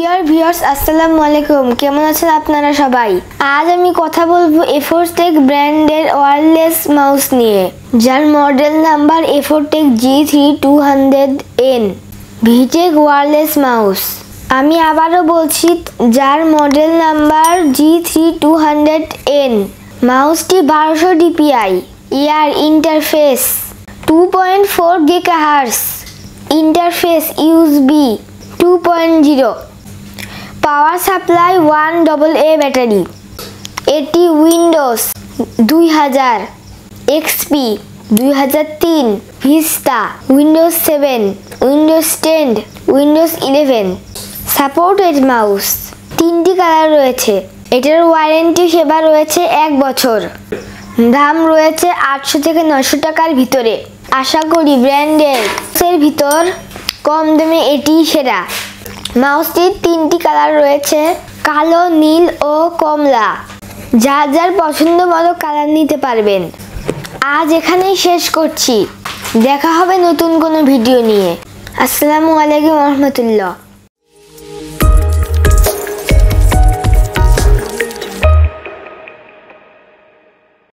Dear viewers আসসালামু আলাইকুম, কেমন আছেন আপনারা সবাই। আজ আমি কথা বলবো এফোরটেক ব্র্যান্ডের ওয়্যারলেস মাউস নিয়ে, যার মডেল নাম্বার এফোরটেক G3200N ভিটেক ওয়্যারলেস মাউস। আমি আবারও বলছি, যার মডেল নাম্বার G3200N। মাউসটি 1200 DPI, air interface 2.4 GHz, interface USB 2.0, power supply 1AA battery. এটি Windows 2000, XP 2003, Vista, Windows 7, Windows 10, Windows 11 supported mouse. 3টি কালার রয়েছে। এটার ওয়ারেন্টি সেবা রয়েছে 1 বছর। দাম রয়েছে 800 থেকে 900 টাকার ভিতরে। আশা করি ব্র্যান্ডের ভিতর কম দামে এটি সেরা। মাউসটির 3টি কালার রয়েছে, কালো, নীল ও কমলা। যার যার পছন্দ মতো কালার নিতে পারবেন। আজ এখানেই শেষ করছি, দেখা হবে নতুন কোনো ভিডিও নিয়ে। আসসালামু আলাইকুম রহমতুল্লাহ।